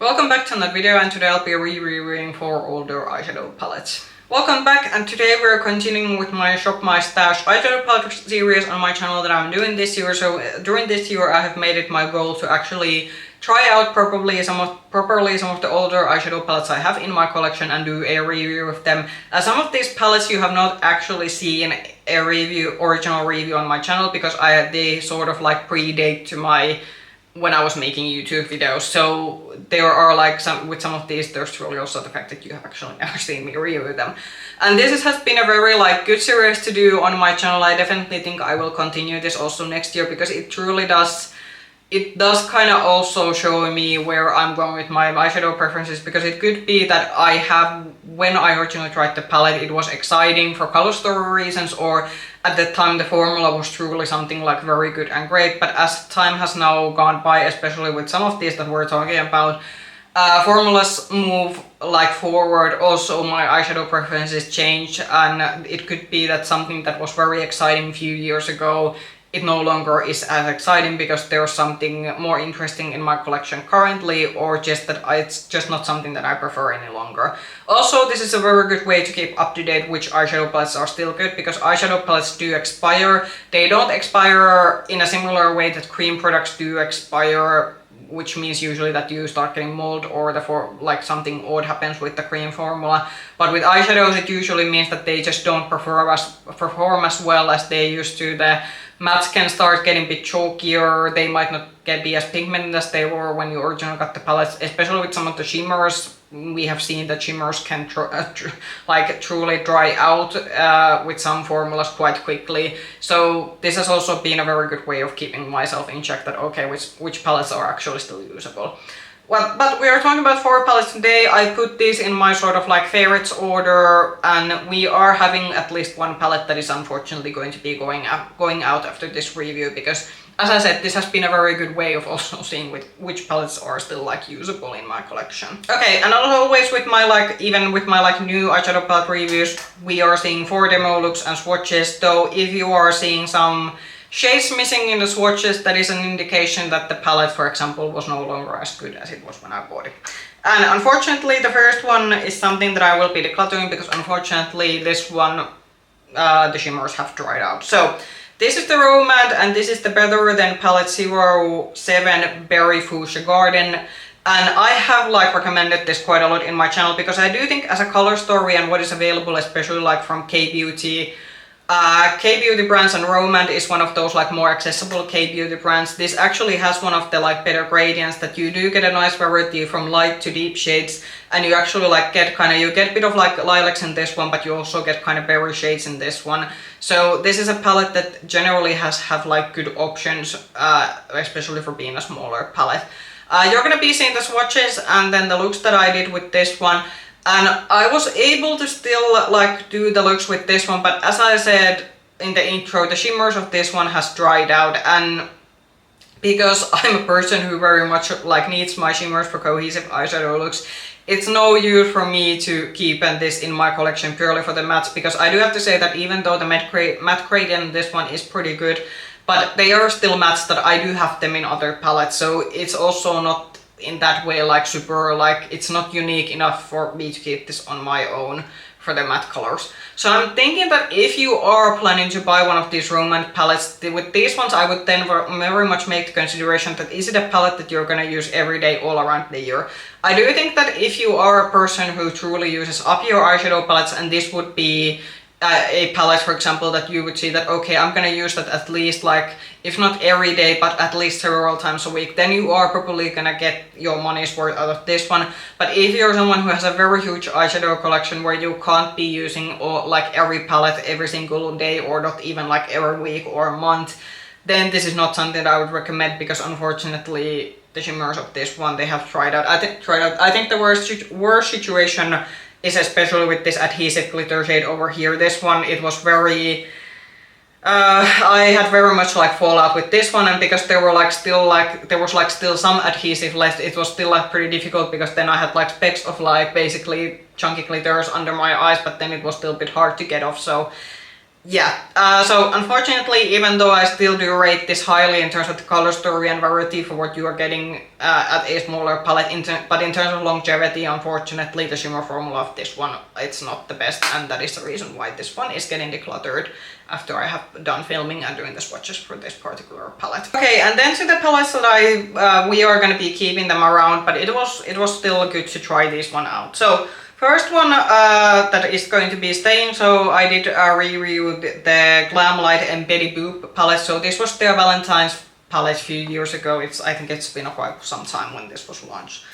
Welcome back to another video, and today I'll be reviewing 4 older eyeshadow palettes. Welcome back, and today we're continuing with my Shop My Stash eyeshadow palette series on my channel that I'm doing this year. So during this year I have made it my goal to actually try out properly some of the older eyeshadow palettes I have in my collection and do a review of them. Some of these palettes you have not actually seen a original review on my channel because they sort of like predate to when I was making YouTube videos. So there are like with some of these, there's truly also the fact that you have actually never seen me review them. And this has been a very good series to do on my channel. I definitely think I will continue this also next year because it truly does. It does kind of also show me where I'm going with my eyeshadow preferences, because it could be that when I originally tried the palette, it was exciting for color story reasons, or at that time the formula was truly something like very good and great. But as time has now gone by, especially with some of these that we're talking about, formulas move forward. Also my eyeshadow preferences change, and it could be that something that was very exciting a few years ago, it no longer is as exciting because there's something more interesting in my collection currently, or just that it's just not something that I prefer any longer. Also, this is a very good way to keep up to date which eyeshadow palettes are still good, because eyeshadow palettes do expire. They don't expire in a similar way that cream products do expire, which means usually that you start getting mold or something odd happens with the cream formula. But with eyeshadows, it usually means that they just don't perform as well as they used to. The mattes can start getting a bit chalkier. They might not be as pigmented as they were when you originally got the palettes, especially with some of the shimmers. We have seen that shimmers can truly dry out with some formulas quite quickly. So this has also been a very good way of keeping myself in check that okay, which palettes are actually still usable. Well, but we are talking about 4 palettes today. I put these in my sort of favorites order, and we are having at least one palette that is unfortunately going to be going out after this review, because as I said, this has been a very good way of also seeing which palettes are still usable in my collection. Okay, and as always with my even with my new eyeshadow palette reviews, we are seeing 4 demo looks and swatches. Though if you are seeing some shades missing in the swatches, that is an indication that the palette, for example, was no longer as good as it was when I bought it. And unfortunately, the first one is something that I will be decluttering, because unfortunately this one, the shimmers have dried out. So this is the Rom&nd, and this is the Better Than Palette 07 Berry Fuchsia Garden. And I have recommended this quite a lot in my channel, because I do think as a color story and what is available, especially from K-Beauty brands, and Rom&nd is one of those more accessible K-Beauty brands. This actually has one of the better gradients, that you do get a nice variety from light to deep shades, and you actually get a bit of lilacs in this one, but you also get berry shades in this one. So this is a palette that generally have good options, especially for being a smaller palette. You're gonna be seeing the swatches and then the looks that I did with this one. And I was able to still do the looks with this one, but as I said in the intro, the shimmers of this one has dried out, and because I'm a person who very much needs my shimmers for cohesive eyeshadow looks, it's no use for me to keep this in my collection purely for the mattes, because I do have to say that even though the matte gradient in this one is pretty good, but they are still mattes that I do have them in other palettes, so it's also not in that way super it's not unique enough for me to keep this on my own for the matte colors. So I'm thinking that if you are planning to buy one of these Rom&nd palettes, with these ones I would then very much make the consideration that is it a palette that you're gonna use every day all around the year. I do think that if you are a person who truly uses up your eyeshadow palettes, and this would be a palette, for example, that you would see that okay, I'm gonna use that at least if not every day, but at least several times a week, then you are probably gonna get your money's worth out of this one. But if you're someone who has a very huge eyeshadow collection where you can't be using every palette every single day, or not even every week or month, then this is not something that I would recommend, because unfortunately the shimmers of this one, they have dried out. I think the worst situation is especially with this adhesive glitter shade over here. This one, it was very I had very much fallout with this one, and because there were there was still some adhesive left, it was still pretty difficult, because then I had specks of basically chunky glitters under my eyes, but then it was still a bit hard to get off. So Yeah, so unfortunately, even though I still do rate this highly in terms of the color story and variety for what you are getting at a smaller palette, but in terms of longevity, unfortunately, the shimmer formula of this one, it's not the best, and that is the reason why this one is getting decluttered after I have done filming and doing the swatches for this particular palette. Okay, and then to the palettes that we are going to be keeping them around, but it was still good to try this one out. So first one that is going to be staying, so I did review the Glamlite and Betty Boop palette. So this was their Valentine's palette a few years ago. I think it's been quite some time when this was launched.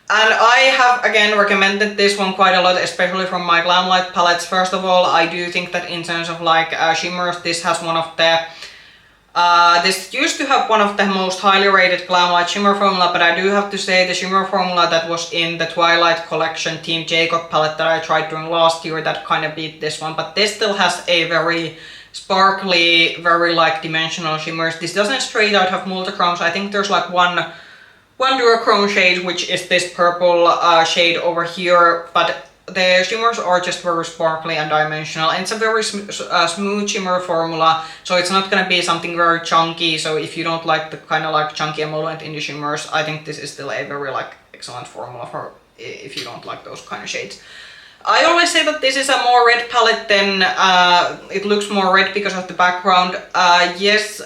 And I have again recommended this one quite a lot, especially from my Glamlite palettes. First of all, I do think that in terms of like shimmers, this has one of the this used to have one of the most highly rated Glamlite shimmer formula, but I do have to say the shimmer formula that was in the Twilight collection Team Jacob palette that I tried during last year, that kind of beat this one, but this still has a very sparkly, very like dimensional shimmers. This doesn't straight out have multichromes. I think there's like one duochrome shade, which is this purple shade over here, but the shimmers are just very sparkly and dimensional, and it's a very smooth shimmer formula, so it's not going to be something very chunky. So if you don't like the kind of like chunky emollient indie shimmers, I think this is still a very like excellent formula for if you don't like those kind of shades. I always say that this is a more red palette than it looks more red because of the background. Yes,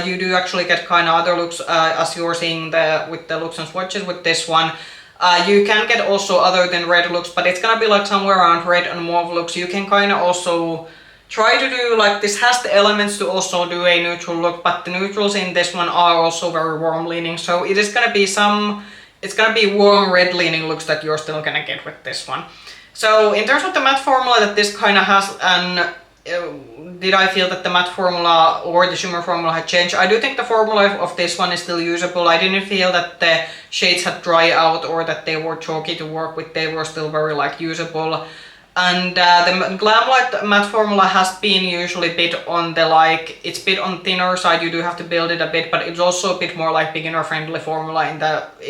you do actually get kind of other looks as you're seeing with the looks and swatches with this one. You can get also other than red looks, but it's gonna be like somewhere around red and mauve looks. You can kind of also try to do like, this has the elements to also do a neutral look, but the neutrals in this one are also very warm leaning. So it is gonna be it's gonna be warm red leaning looks that you're still gonna get with this one. So in terms of the matte formula that this kind of has, and did I feel that the matte formula or the shimmer formula had changed? I do think the formula of this one is still usable. I didn't feel that the shades had dried out or that they were chalky to work with. They were still very like usable. And the Glamlite matte formula has been usually a bit on the like, it's a bit on thinner side. You do have to build it a bit, but it's also a bit more like beginner friendly formula in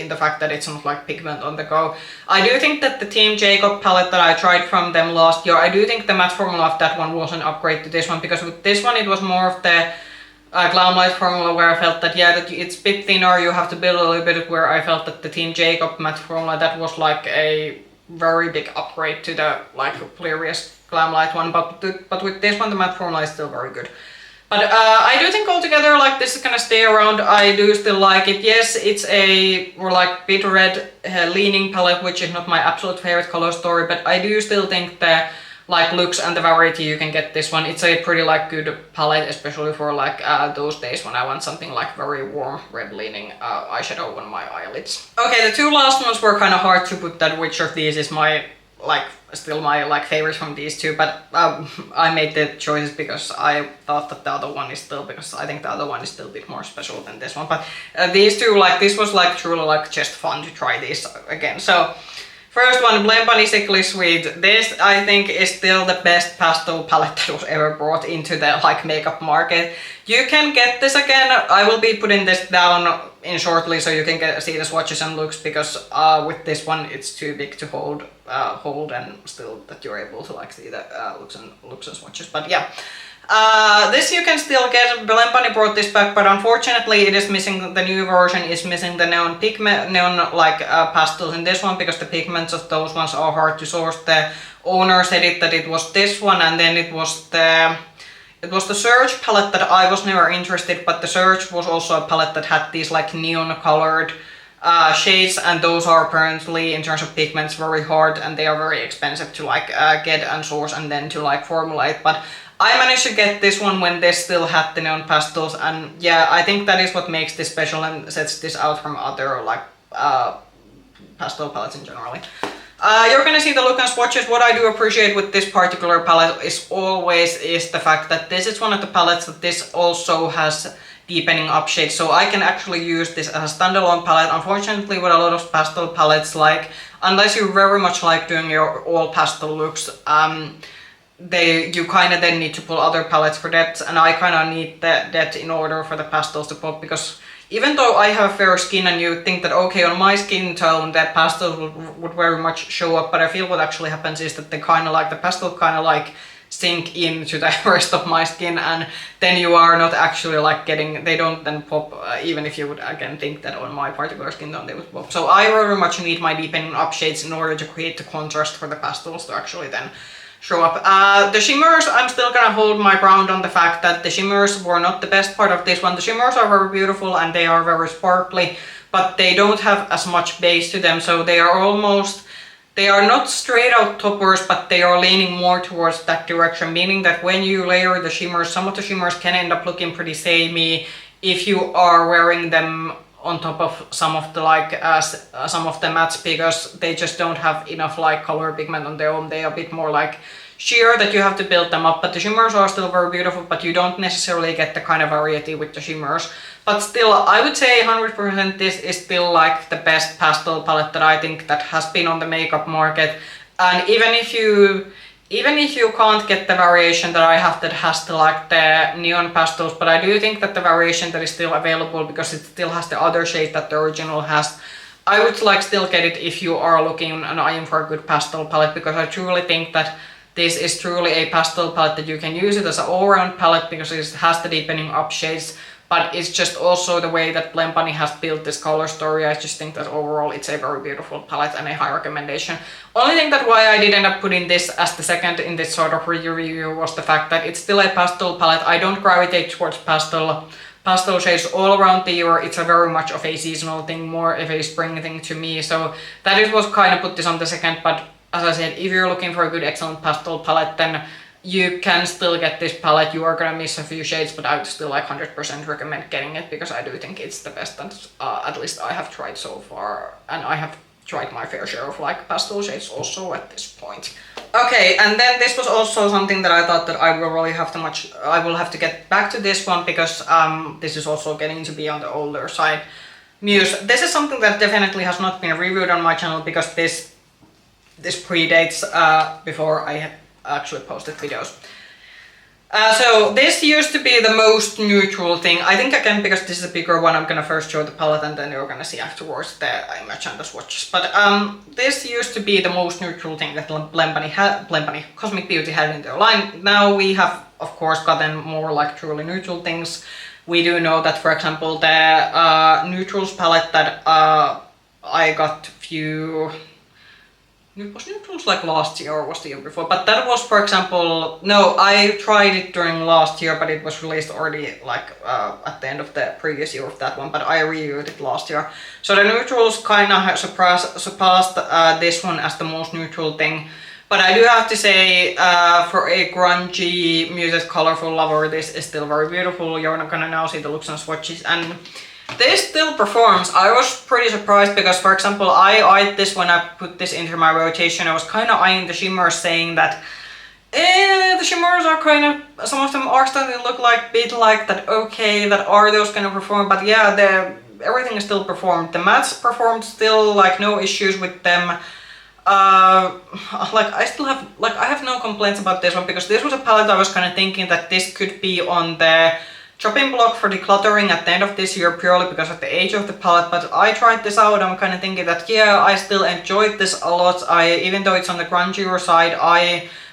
the fact that it's not like pigment on the go. I do think that the Team Jacob palette that I tried from them last year, I do think the matte formula of that one was an upgrade to this one, because with this one it was more of the Glamlite formula where I felt that that it's a bit thinner, you have to build a little bit, where I felt that the Team Jacob matte formula, that was like a very big upgrade to the like previous Glamlite one, but with this one the matte formula is still very good. But I do think altogether like this is gonna stay around. I do still like it. Yes, it's a more like bit red leaning palette, which is not my absolute favorite color story, but I do still think the like looks and the variety you can get this one. It's a pretty like good palette, especially for like those days when I want something like very warm red leaning eyeshadow on my eyelids. Okay, the two last ones were kind of hard to put that which of these is my like still my like favorites from these two, but I made the choices because I thought that the other one is still, because I think the other one is still a bit more special than this one. But these two, like this was like truly like just fun to try these again. So first one, Blend Sickly Sweet. This I think is still the best pastel palette that was ever brought into the like makeup market. You can get this again. I will be putting this down in shortly so you can see the swatches and looks, because with this one it's too big to hold and still that you're able to like see the looks and swatches. But yeah. This you can still get. Blend brought this back, but unfortunately it is missing, the new version is missing the neon like pastels in this one, because the pigments of those ones are hard to source. The owner said that it was this one, and then it was the Surge palette that I was never interested, but the Surge was also a palette that had these like neon colored shades, and those are apparently in terms of pigments very hard, and they are very expensive to like get and source and then to like formulate. But I managed to get this one when they still had the neon pastels, and yeah, I think that is what makes this special and sets this out from other like pastel palettes in general. You're gonna see the look and swatches. What I do appreciate with this particular palette is the fact that this is one of the palettes that this also has deepening up shades, so I can actually use this as a standalone palette. Unfortunately, with a lot of pastel palettes, like unless you very much like doing your all pastel looks, you kind of then need to pull other palettes for that, and I kind of need that in order for the pastels to pop, because even though I have fair skin and you think that okay, on my skin tone that pastels would very much show up, but I feel what actually happens is that they kind of like, the pastel kind of like sink into the rest of my skin, and then you are not actually like getting, they don't then pop, even if you would again think that on my particular skin tone they would pop. So I very much need my deepening up shades in order to create the contrast for the pastels to actually then show up. The shimmers, I'm still gonna hold my ground on the fact that the shimmers were not the best part of this one. The shimmers are very beautiful and they are very sparkly, but they don't have as much base to them, so they are almost, they are not straight out toppers, but they are leaning more towards that direction, meaning that when you layer the shimmers, some of the shimmers can end up looking pretty samey if you are wearing them on top of some of the like some of the mattes, because they just don't have enough like color pigment on their own. They are a bit more like sheer that you have to build them up, but the shimmers are still very beautiful, but you don't necessarily get the kind of variety with the shimmers. But still, I would say 100% this is still like the best pastel palette that I think that has been on the makeup market. And even if you can't get the variation that I have that has the like the neon pastels, but I do think that the variation that is still available, because it still has the other shade that the original has, I would like still get it if you are looking and eyeing for a good pastel palette, because I truly think that this is truly a pastel palette that you can use it as an all-round palette because it has the deepening up shades, but it's just also the way that Glamlite has built this color story. I just think that overall it's a very beautiful palette and a high recommendation. Only thing that why I did end up putting this as the second in this sort of review was the fact that it's still a pastel palette. I don't gravitate towards pastel shades all around the year. It's a very much of a seasonal thing, more of a spring thing to me. So that is what kind of put this on the second, but as I said, if you're looking for a good excellent pastel palette, then you can still get this palette. You are gonna miss a few shades, but I would still like 100% recommend getting it, because I do think it's the best that at least I have tried so far, and I have tried my fair share of like pastel shades also at this point. Okay, and then this was also something that I thought that I will really have I will have to get back to this one, because this is also getting to be on the older side. Muse. This is something that definitely has not been reviewed on my channel, because this predates before I have actually posted videos. So this used to be the most neutral thing. I think again, because this is a bigger one, I'm gonna first show the palette and then you're gonna see afterwards the image and the swatches. But this used to be the most neutral thing that Glamlite Cosmic Beauty had in their line. Now we have of course gotten more like truly neutral things. We do know that, for example, the neutrals palette that I got few. It was neutrals like last year or was the year before, but that was, for example, no, I tried it during last year, but it was released already like at the end of the previous year of that one, but I reviewed it last year. So the neutrals kind of surpassed this one as the most neutral thing, but I do have to say for a grungy, muted, colorful lover, this is still very beautiful. You're not gonna now see the looks and swatches, and this still performs. I was pretty surprised because, for example, I eyed this when I put this into my rotation. I was kind of eyeing the shimmers, saying that the shimmers are kind of, some of them are starting to look like bit like that, okay, that are those going to perform, but yeah, everything is still performed. The mattes performed still, like no issues with them. Like I have no complaints about this one, because this was a palette I was kind of thinking that this could be on the chopping block for decluttering at the end of this year, purely because of the age of the palette. But I tried this out, I'm kind of thinking that yeah, I still enjoyed this a lot. Even though it's on the grungier side,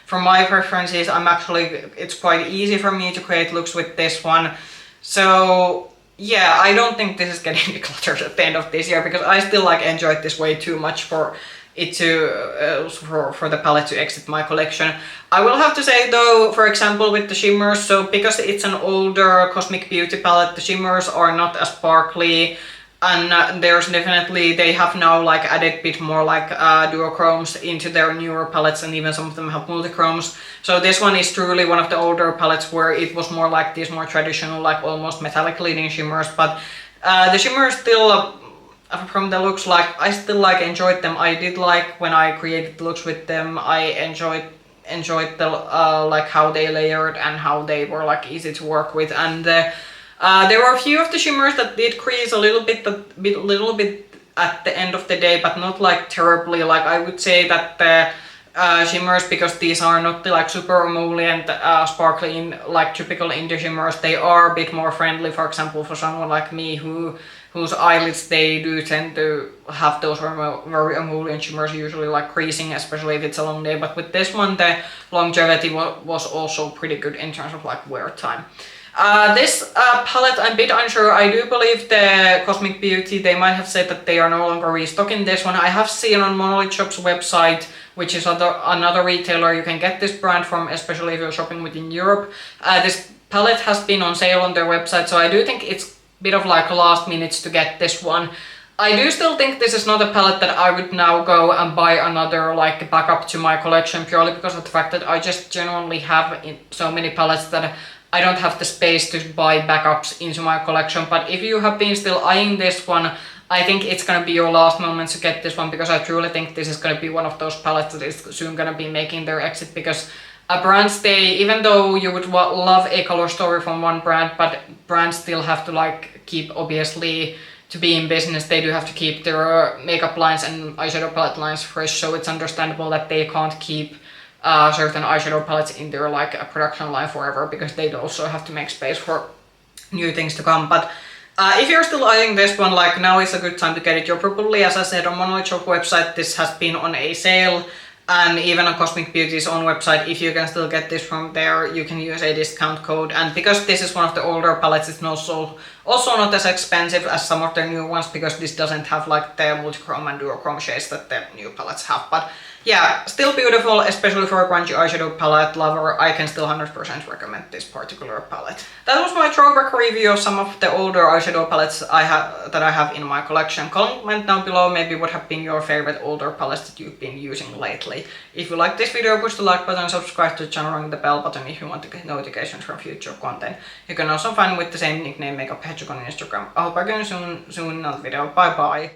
for my preferences, it's quite easy for me to create looks with this one. So yeah, I don't think this is getting decluttered at the end of this year, because I still like enjoyed this way too much for it to for the palette to exit my collection. I will have to say though, for example with the shimmers, so because it's an older Cosmic Beauty palette, the shimmers are not as sparkly, and there's definitely, they have now like added a bit more like duochromes into their newer palettes, and even some of them have multichromes. So this one is truly one of the older palettes where it was more like these more traditional, like almost metallic leading shimmers, but the shimmers still from the looks, like I still like enjoyed them. I did like when I created the looks with them. I enjoyed the like how they layered and how they were like easy to work with, and there were a few of the shimmers that did crease a little bit at the end of the day, but not like terribly. Like I would say that the shimmers, because these are not the like super emollient sparkly like typical indie shimmers, they are a bit more friendly, for example for someone like me who whose eyelids they do tend to have those very emollient shimmers, usually like creasing, especially if it's a long day. But with this one, the longevity was also pretty good in terms of like wear time. This palette, I'm a bit unsure. I do believe the Cosmic Beauty, they might have said that they are no longer restocking this one. I have seen on Monolith Shop's website, which is another retailer you can get this brand from, especially if you're shopping within Europe. This palette has been on sale on their website, so I do think it's a bit of like last minutes to get this one. I do still think this is not a palette that I would now go and buy another like backup to my collection, purely because of the fact that I just genuinely have so many palettes that I don't have the space to buy backups into my collection. But if you have been still eyeing this one, I think it's gonna be your last moment to get this one, because I truly think this is gonna be one of those palettes that is soon gonna be making their exit, because brands, they, even though you would love a color story from one brand, but brands still have to like keep, obviously, to be in business, they do have to keep their makeup lines and eyeshadow palette lines fresh, so it's understandable that they can't keep certain eyeshadow palettes in their like a production line forever, because they also have to make space for new things to come. But if you're still eyeing this one, like now is a good time to get it. You're probably, as I said, on Monolith Shop website, this has been on a sale, and even on Cosmic Beauty's own website, if you can still get this from there, you can use a discount code. And because this is one of the older palettes, it's also not as expensive as some of the new ones, because this doesn't have like the multi-chrome and duochrome shades that the new palettes have. But yeah, still beautiful, especially for a grungy eyeshadow palette lover. I can still 100% recommend this particular palette. That was my throwback review of some of the older eyeshadow palettes that I have in my collection. Comment down below maybe what have been your favorite older palettes that you've been using lately. If you like this video, push the like button, subscribe to the channel, ring the bell button if you want to get notifications from future content. You can also find me with the same nickname, Makeup Hedgehog, on Instagram. I hope I can see you soon in another video. Bye bye!